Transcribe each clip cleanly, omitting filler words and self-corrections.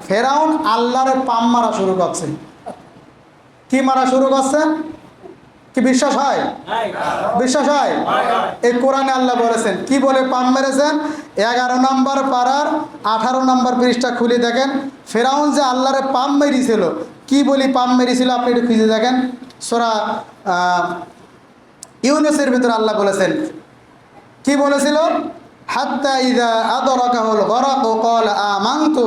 ফেরাউন আল্লাহরে পাম মারা শুরু করছে। কি মারা শুরু করছে? কি বিশ্বাস হয়? বিশ্বাস হয়? এই কোরআনে আল্লাহ বলেছেন, কি বলে পাম মেরেছেন? 11 নম্বর পারার 18 নম্বর পৃষ্ঠা খুলে দেখেন। ফেরাউন যে আল্লাহরে পাম মেরেছিল, কি বলি পাম মেরেছিল আপনি একটু খুঁজে দেখেন। সূরা ইউনূসের ভিতরে আল্লাহ বলেছেন, কি বলেছিল? হাত্তা ইযা আদরাকাহুল গরাকু ক্বালা আমানতু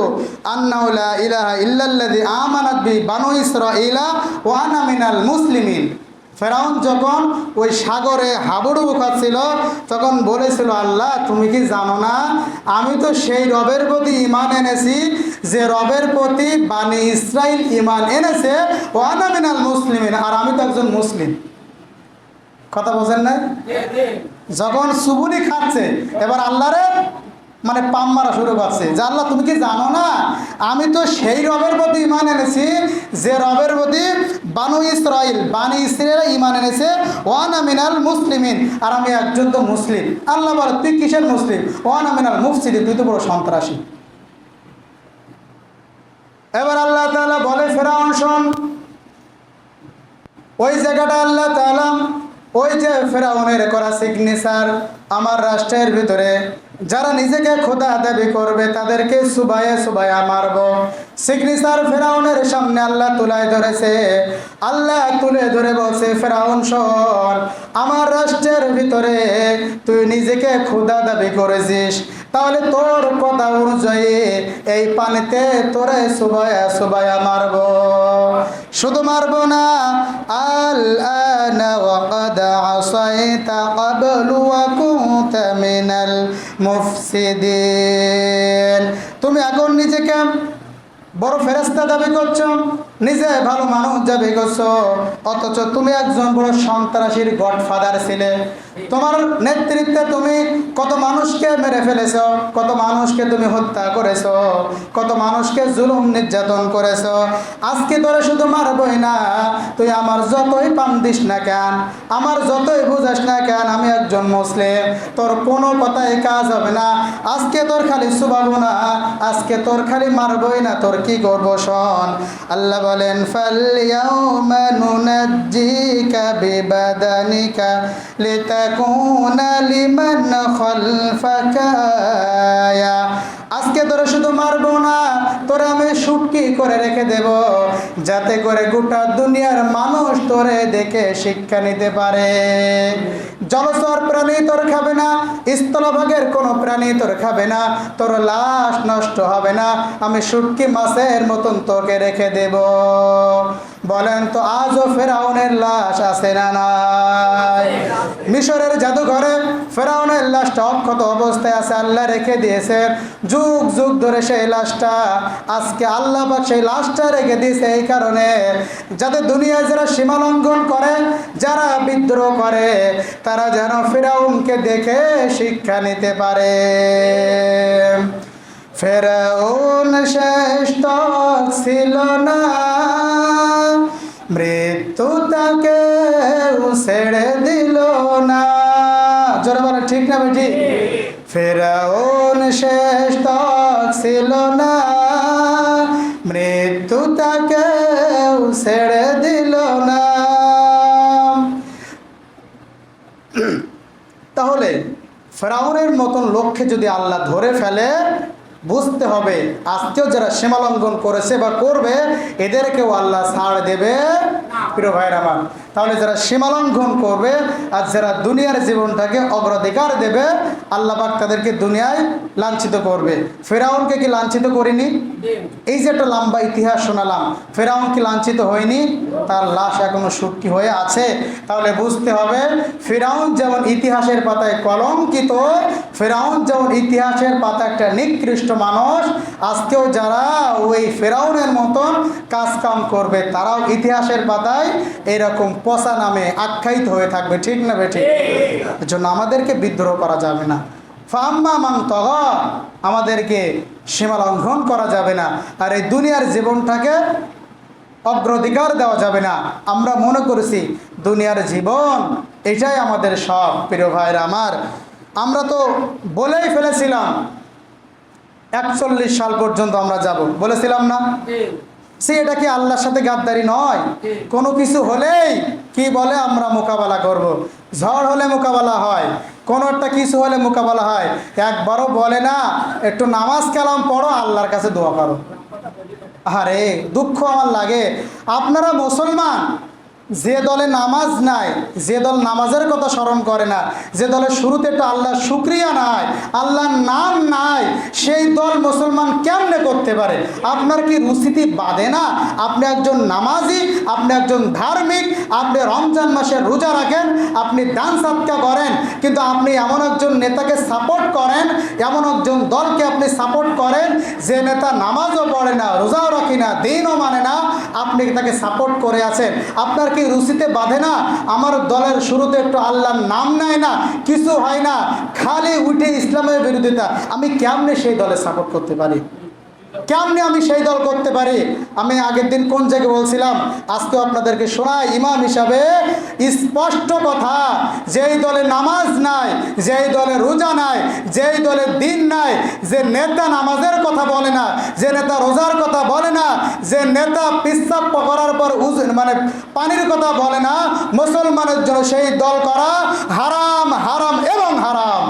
আন্নাহু লা ইলাহা ইল্লাল্লাযী আমানাত বি বানু ইসরাঈলা ওয়া আনা মিনাল মুসলিমিন। ফেরাউন যখন ওই সাগরে হাবুডুবু খাচ্ছিল তখন বলেছিল, আল্লাহ তুমি কি জানো না আমি তো সেই রবের প্রতি ঈমান এনেছি যে রবের প্রতি বানি ইসরাইল ঈমান এনেছে, ওয়া আনা মিনাল মুসলিমিন, আর আমি তো একজন মুসলিম। কথা বোঝেন না? যখন সুবুনি খাচ্ছে এবার আল্লাহরে মানে পাম মারা শুরু করছে যে আল্লাহ তুমি কি জানো না আমি তো সেই রবের প্রতি ঈমান এনেছি যে রবের প্রতি বানি ইসরাইল ঈমান এনেছে, ওয়ানা মিনাল মুসলিমিন, আর আমি একজন তো মুসলিম। আল্লাহ বলে তুই কিসের মুসলিম? ওয়ানা মিনাল মুফসিদিন, তুই তো বড় সন্ত্রাসী। এবার আল্লাহ তাআলা বলে, ফেরাউন শোন, ওই জায়গাটা আল্লাহ তাআলা ওই যে ফেরাউনের করা সিগনেচার আমার রাষ্ট্রের ভিতরে যারা নিজেকে খোদা দাবি করবে তাদেরকে সুবায়ে সুবায়া মারব। সিগনেচার ফেরাউনের সামনে আল্লাহ তুলে ধরেছে। আল্লাহ তুলে ধরে বলছে, ফেরাউন শোন, আমার রাষ্ট্রের ভিতরে তুই নিজেকে খোদা দাবি করেছিস, তাহলে তোর কথা অনুযায়ী এই পানিতে তোরে সুবায়া সুবায়া মারব। শুধু মারব না, আল আনা ওয়া ক্বাদ আসাইতা ক্বাবলু ওয়া কুনতা মিনাল মুফসিদিন। তুমি এখন নিজেকে বড় ফেরেশতা দাবি করছো, নিজে ভালো মানুষ দাবি করছো, অথচ তুমি একজন বড় সন্ত্রাসীর গডফাদার ছিলে। তোমার নেতৃত্বে তুমি কত মানুষকে মেরে ফেলেছো, কত মানুষকে তুমি হত্যা করেছো, কত মানুষকে জুলুম নির্যাতন করেছো। আজকে তোরা শুধু মারবই না, তুই আমার যতই পাম দিস না কেন, আমার যতই বুঝাস না কেন, আমি একজন মুসলিম, তোর কোনো কথাই কাজ হবে না। আজকে তোর খালি সুবাবো না, আজকে তোর খালি মারবই না, তোর কি করবো শোন। আল্লাহ বলেন, ফালইয়াউমা নুনাজ্জিকা বিবাদানিকা লিতাকুনা লিমান খালফাকা আয়া। আজকে তোরা শুধু মারবো না, তোরা আমি সুটকি করে রেখে দেব, যাতে করে গোটা দুনিয়ার মানুষ তোরে দেখে শিক্ষা নিতে পারে। জলচর প্রাণী তোর খাবে না, স্থলভাগের কোনো প্রাণী তোর খাবে না, তোর লাশ নষ্ট হবে না, আমি শুটকি মাছের মতন তোকে রেখে দেব। বলেন তো আজও ফেরাউনের লাশ আছে না নাই? মিশরের জাদুঘরে ফেরাউনের লাশটা অক্ষত অবস্থায় আছে, আল্লাহ রেখে দিয়েছে যুগ যুগ ধরে সেই লাশটা। আজকে আল্লাহ পাক সেই লাশটা রেখে দিয়েছে এই কারণে, যাতে দুনিয়ায় যারা সীমা লঙ্ঘন করে, যারা বিদ্রোহ করে, তারা যেন ফেরাউনকে দেখে শিক্ষা নিতে পারে। ফেরাউন শেষ তক ছিল না, মৃত্যু তাকে ছেড়ে দিল না। জোরে বলে ঠিক না বেটি? ফেরাউন শেষ তক ছিল না, মৃত্যু তাকে ছেড়ে দিল না। তাহলে ফেরাউনের মতন লক্ষ্যে যদি আল্লাহ ধরে ফেলে, বুঝতে হবে আজকেও যারা সীমালঙ্ঘন করেছে বা করবে এদেরকেও আল্লাহ ছাড় দেবে প্রিয় ভাইয়ের আমার। তাহলে যারা সীমালঙ্ঘন করবে আর যারা দুনিয়ার জীবনটাকে অগ্রাধিকার দেবে, আল্লাহ পাক তাদেরকে দুনিয়ায় লাঞ্ছিত করবে। ফেরাউনকে কি লাঞ্ছিত করেনি? এই যে একটা লম্বা ইতিহাস শোনালাম, ফেরাউন কি লাঞ্ছিত হয়নি? তার লাশ এখনো সুটকি হয়ে আছে। তাহলে বুঝতে হবে ফেরাউন যেমন ইতিহাসের পাতায় কলঙ্কিত, ফেরাউন যেমন ইতিহাসের পাতা একটা নিকৃষ্ট মানুষ, আজকেও যারা ওই ফেরাউনের মতন কাজ কাম করবে তারাও ইতিহাসের পাতায় এরকম পচা নামে আখ্যায়িত হয়ে থাকবে। ঠিক না বেঠিক? এর জন্য আমাদেরকে বিদ্রোহ করা যাবে না। ফাম্মা মান তগা, আমাদেরকে সীমা লঙ্ঘন করা যাবে না, আর এই দুনিয়ার জীবনটাকে অগ্রাধিকার দেওয়া যাবে না। আমরা মনে করেছি দুনিয়ার জীবন এটাই আমাদের সব। প্রিয় ভাইরা আমার, আমরা তো বলেই ফেলেছিলাম 41 সাল পর্যন্ত আমরা যাব, বলেছিলাম না? সে এটা কি আল্লাহর সাথে গাদ্দারি নয়? কোনো কিছু হলেই কি বলে আমরা মোকাবেলা করব। ঝড় হলে মোকাবেলা হয়, কোনো একটা কিছু হলে মোকাবেলা হয়। একবারও বলে না একটু নামাজ কালাম পড়ো, আল্লাহর কাছে দোয়া করো। আরে দুঃখ আমার লাগে, আপনারা মুসলমান, যে দলে নামাজ নাই, যে দল নামাজের কথা স্মরণ করে না, যে দলের শুরুতে একটা আল্লাহর শুকরিয়া নাই, আল্লাহর নাম নাই, সেই দল মুসলমান কেমনে করতে পারে? আপনার কি রুচিতে বাঁধে না? আপনি একজন নামাজি, আপনি একজন ধার্মিক, আপনি রমজান মাসে রোজা রাখেন, আপনি দান সাদকা করেন, কিন্তু আপনি এমন একজন নেতাকে সাপোর্ট করেন, এমন একজন দলকে আপনি সাপোর্ট করেন যে নেতা নামাজও পড়ে না, রোজাও রাখে না, দিনও মানে না, আপনি তাকে সাপোর্ট করে আছেন। আপনার কি রুচিতে বাঁধে না? আমার দলের শুরুতে একটু আল্লাহর নাম নেয় না, কিছু হয় না, খালি উঠে ইসলামের বিরোধিতা, আমি কেমনে সেই দলে সাপোর্ট করতে পারি? কেমনে আমি সেই দল করতে পারি? আমি আগের দিন কোন জায়গায় বলছিলাম, আজকেও আপনাদেরকে শোনাই ইমাম হিসাবে স্পষ্ট কথা, যেই দলে নামাজ নাই, যেই দলে রোজা নাই, যেই দলে দিন নাই, যে নেতা নামাজের কথা বলে না, যে নেতা রোজার কথা বলে না, যে নেতা পেশাব করার পর মানে পানির কথা বলে না, মুসলমানের জন্য সেই দল করা হারাম, হারাম এবং হারাম।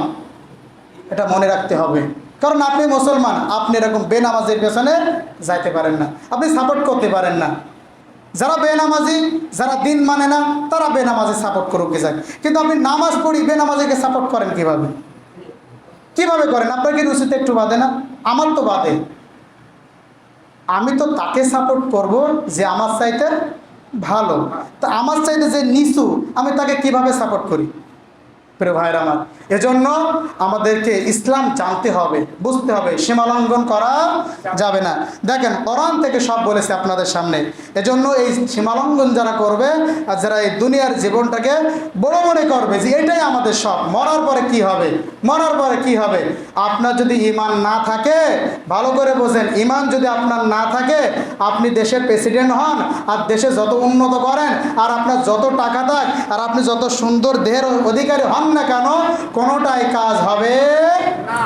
এটা মনে রাখতে হবে, কারণ আপনি মুসলমান, আপনি এরকম বেনামাজির পেছনে যাইতে পারেন না, আপনি সাপোর্ট করতে পারেন না। যারা বেনামাজি, যারা দিন মানে না, তারা বেনামাজি সাপোর্ট করুক যাক, কিন্তু আপনি নামাজ পড়ি বেনামাজিকে সাপোর্ট করেন কিভাবে? কিভাবে করেন? আপনার কি রুচিতে একটু বাঁধে না? আমার তো বাঁধে। আমি তো তাকে সাপোর্ট করব যে আমার চাইতে ভালো, তা আমার চাইতে যে নিচু, আমি তাকে কিভাবে সাপোর্ট করি? প্রিয় ভাইরা আমার, এজন্য আমাদেরকে ইসলাম জানতে হবে, বুঝতে হবে, সীমালঙ্ঘন করা যাবে না। দেখেন কোরআন থেকে সব বলেছে আপনাদের সামনে। এজন্য এই সীমালঙ্ঘন যারা করবে আর যারা এই দুনিয়ার জীবনটাকে বড় মনে করবে যে এটাই আমাদের সব, মরার পরে কি হবে, মরার পরে কি হবে? আপনার যদি ঈমান না থাকে, ভালো করে বোঝেন, ঈমান যদি আপনার না থাকে, আপনি দেশের প্রেসিডেন্ট হন আর দেশে যত উন্নত করেন, আর আপনার যত টাকা থাক, আর আপনি যত সুন্দর দেহের অধিকারী হন না কেন, কোনোটাই কাজ হবে না।